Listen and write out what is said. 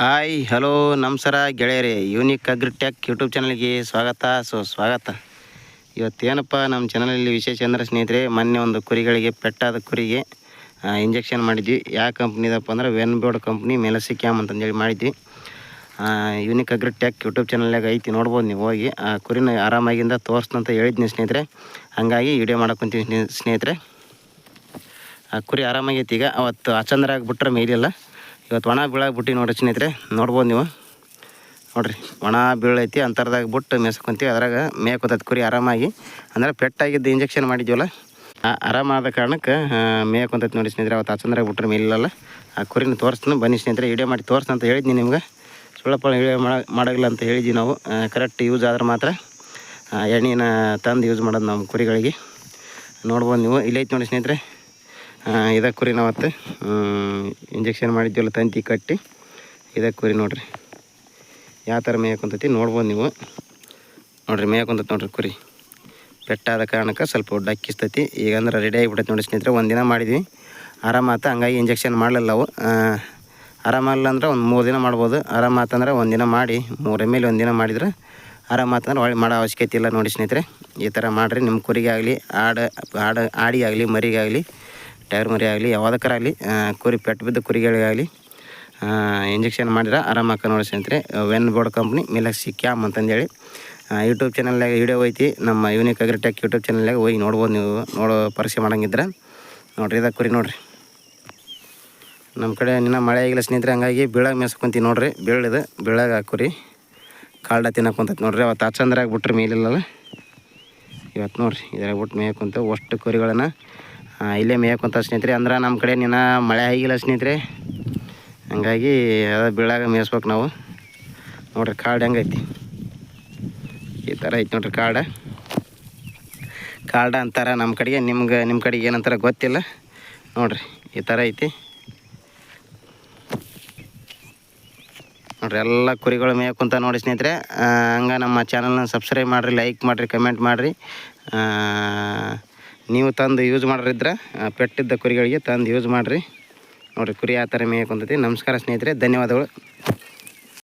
Hi hello ನಮಸ್ಕಾರ ಗೆಳೆಯರೇ, unique agritech YouTube ಚಾನಲ್ಗೆ ಸ್ವಾಗತ. ಇವತ್ತೇನಪ್ಪ ನಮ್ಮ ಚಾನಲಲ್ಲಿ ವಿಶೇಷ ಅಂದರೆ ಸ್ನೇಹಿತರೆ, ಮೊನ್ನೆ ಒಂದು ಕುರಿಗಳಿಗೆ ಪೆಟ್ಟಾದ ಕುರಿಗೆ ಇಂಜೆಕ್ಷನ್ ಮಾಡಿದ್ವಿ. ಯಾವ ಕಂಪ್ನಿದಪ್ಪ ಅಂದ್ರೆ ವೆನ್ಬೋರ್ಡ್ ಕಂಪ್ನಿ ಮೆಲಸಿ ಕ್ಯಾಮ್ ಅಂತಂದೇಳಿ ಮಾಡಿದ್ವಿ. ಯೂನಿಕ್ ಅಗ್ರಿಟೆಕ್ ಯೂಟ್ಯೂಬ್ ಚಾನಲ್ನಾಗ ಐತಿ, ನೋಡ್ಬೋದು ನೀವು ಹೋಗಿ. ಆ ಕುರಿನ ಆರಾಮಾಗಿಂದ ತೋರಿಸ್ತಂತ ಹೇಳಿದ್ನಿ ಸ್ನೇಹಿತರೆ, ಹಾಗಾಗಿ ವಿಡಿಯೋ ಮಾಡಕೊಂತೀವಿ ಸ್ನೇಹಿತರೆ. ಆ ಕುರಿ ಆರಾಮಾಗೈತಿ. ಈಗ ಅವತ್ತು ಅಚಂದ್ರಾಗಿ ಬಿಟ್ರೆ ಮೇಲಿಲ್ಲ, ಇವತ್ತು ಒಣ ಬೀಳಾಗ್ಬಿಟ್ಟು ನೋಡ್ರಿ ಸ್ನೇಹಿತರೆ, ನೋಡ್ಬೋದು ನೀವು. ನೋಡಿರಿ, ಒಣ ಬೀಳೈತಿ ಅಂತರ್ದಾಗ ಬಿಟ್ಟು ಮೇಸ್ಕೊಂತೀವಿ. ಅದ್ರಾಗ ಮೇಯ್ಕೊತೈತಿ ಕುರಿ ಆರಾಮಾಗಿ. ಅಂದರೆ ಪೆಟ್ಟಾಗಿದ್ದು ಇಂಜೆಕ್ಷನ್ ಮಾಡಿದ್ವಲ್ಲ, ಆರಾಮಾದ ಕಾರಣಕ್ಕೆ ಮೇಯ್ಕೊಂತೈತಿ ನೋಡಿ ಸ್ನೇಹಿತರೆ. ಅವತ್ತು ಅಚಂದ್ರಾಗಿ ಬಿಟ್ರೆ ಮೇಲಿಲ್ಲಲ್ಲ. ಆ ಕುರಿನ ತೋರಿಸ್ತೀನಿ ಬನ್ನಿ ಸ್ನೇಹಿತರೆ, ವಿಡಿಯೋ ಮಾಡಿ ತೋರಿಸ್ತೀನಿ ಅಂತ ಹೇಳಿದ್ನಿ ನಿಮ್ಗೆ. ಸುಳ್ಳಪ್ಪ ವಿಡಿಯೋ ಮಾಡೋಲ್ಲ ಅಂತ ಹೇಳಿದ್ವಿ ನಾವು. ಕರೆಕ್ಟ್ ಯೂಸ್ ಆದ್ರೆ ಮಾತ್ರ ಎಣ್ಣೆನ ತಂದು ಯೂಸ್ ಮಾಡೋದು ನಮ್ಮ ಕುರಿಗಳಿಗೆ. ನೋಡ್ಬೋದು ನೀವು, ಇಲ್ಲೈತಿ ನೋಡಿ ಸ್ನೇಹಿತರೆ. ಇದಕ್ಕೆ ಕುರಿ ನಾವತ್ತು ಇಂಜೆಕ್ಷನ್ ಮಾಡಿದ್ವಲ್ಲ, ತಂತಿ ಕಟ್ಟಿ. ಇದಕ್ಕೆ ಕುರಿ ನೋಡಿರಿ ಯಾವ ಥರ ಮೇಯಕೊಂತೈತಿ, ನೋಡ್ಬೋದು ನೀವು. ನೋಡಿರಿ ಮೇಯಕೊಂತೈತಿ ನೋಡಿರಿ ಕುರಿ. ಪೆಟ್ಟಾದ ಕಾರಣಕ್ಕೆ ಸ್ವಲ್ಪ ಡಕ್ಕಿಸ್ತೈತಿ. ಈಗ ಅಂದ್ರೆ ರೆಡಿ ಆಗಿಬಿಟ್ಟೈತಿ ನೋಡಿ ಸ್ನೇಹಿತರೆ. ಒಂದಿನ ಮಾಡಿದ್ವಿ, ಆರಾಮಾತ. ಹಂಗಾಗಿ ಇಂಜೆಕ್ಷನ್ ಮಾಡಲಿಲ್ಲ ಅವು. ಆರಾಮಲ್ಲ ಅಂದ್ರೆ ಒಂದು 3 ದಿನ ಮಾಡ್ಬೋದು. ಆರಾಮಾತಂದ್ರೆ ಒಂದಿನ ಮಾಡಿ 3 ml ಒಂದಿನ ಮಾಡಿದ್ರೆ ಆರಾಮಾತಂದ್ರೆ ಒಳ್ಳೆ ಮಾಡೋ ಅವಶ್ಯಕತೆ ಇಲ್ಲ ನೋಡಿ ಸ್ನೇಹಿತರೆ. ಈ ಥರ ಮಾಡಿರಿ. ನಿಮ್ಮ ಕುರಿಗೆ ಆಗಲಿ, ಆಡಿಗಾಗಲಿ, ಮರಿಗಾಗಲಿ, ಟೈರ್ ಮರಿ ಆಗಲಿ, ಯಾವುದಕ್ಕರಾಗಲಿ, ಕುರಿ ಪೆಟ್ಟು ಬಿದ್ದ ಕುರಿಗಳಿಗಾಗಲಿ ಇಂಜೆಕ್ಷನ್ ಮಾಡಿದ್ರೆ ಆರಾಮಾಕ ನೋಡಿ ಸ್ನೇಹಿತರೆ. ವೆನ್ಬೋರ್ಡ್ ಕಂಪ್ನಿ ಮೆಲಸಿ ಕ್ಯಾಮ್ ಅಂತಂದೇಳಿ ಯೂಟ್ಯೂಬ್ ಚಾನಲ್ನಾಗ ವೀಡಿಯೋ ಐತಿ. ನಮ್ಮ ಯೂನಿಕ್ ಅಗ್ರಿಟೆಕ್ ಯೂಟ್ಯೂಬ್ ಚಾನಲ್ನಾಗ ಹೋಗಿ ನೋಡ್ಬೋದು ನೀವು. ಪರೀಕ್ಷೆ ಮಾಡೋಂಗಿದ್ರೆ ನೋಡಿರಿ. ಇದಕ್ಕೆ ಕುರಿ ನೋಡಿರಿ. ನಮ್ಮ ಕಡೆ ಇನ್ನೂ ಮಳೆ ಆಗಿಲ್ಲ ಸ್ನೇಹಿತರೆ, ಹಂಗಾಗಿ ಬೀಳಾಗ ಮೇಸ್ಕೊಂತೀವಿ ನೋಡಿರಿ. ಬೀಳಾಗ ಕುರಿ ಕಾಲ್ಡ ತಿನ್ನಕೊಂತೈತಿ ನೋಡಿರಿ. ಅವತ್ತು ಅಚಂದ್ರಾಗಿ ಬಿಟ್ರೆ ಮೇಲಿಲ್ಲಲ್ಲ, ಇವತ್ತು ನೋಡಿರಿ ಇದ್ರಾಗ ಬಿಟ್ಟು ಮೇಯಕೊಂತ ಅಷ್ಟು ಕುರಿಗಳನ್ನು ಇಲ್ಲೇ ಮೇಯಕೊಂತ ಸ್ನೇಹಿತರೆ. ಅಂದ್ರೆ ನಮ್ಮ ಕಡೆ ನೀನು ಮಳೆ ಆಗಿಲ್ಲ ಸ್ನೇಹಿತರೆ, ಹಂಗಾಗಿ ಅದು ಬೀಳಾಗ ಮೇಯಿಸ್ಬೇಕು ನಾವು. ನೋಡಿರಿ ಕಾಲ್ಡ್ ಹೆಂಗೈತಿ, ಈ ಥರ ಐತಿ ನೋಡಿರಿ. ಕಾಲ್ಡ ಅಂತಾರೆ ನಮ್ಮ ಕಡೆಗೆ. ನಿಮ್ಮ ಕಡೆಗೆ ಏನಂತಾರೆ ಗೊತ್ತಿಲ್ಲ. ನೋಡಿರಿ ಈ ಥರ ಐತಿ ನೋಡಿರಿ. ಎಲ್ಲ ಕುರಿಗಳು ಮೇಯಕ್ಕಂತ ನೋಡಿ ಸ್ನೇಹಿತರೆ. ಹಂಗೆ ನಮ್ಮ ಚಾನಲ್ನ ಸಬ್ಸ್ಕ್ರೈಬ್ ಮಾಡಿರಿ, ಲೈಕ್ ಮಾಡಿರಿ, ಕಮೆಂಟ್ ಮಾಡಿರಿ. ನೀವು ತಂದು ಯೂಸ್ ಮಾಡೋರಿದ್ರೆ ಪೆಟ್ಟಿದ್ದ ಕುರಿಗಳಿಗೆ ತಂದು ಯೂಸ್ ಮಾಡಿರಿ. ನೋಡಿರಿ ಕುರಿ ಆ ಥರ ಮೇಯಕ್ಕಂತೈತಿ. ನಮಸ್ಕಾರ ಸ್ನೇಹಿತರೆ, ಧನ್ಯವಾದಗಳು.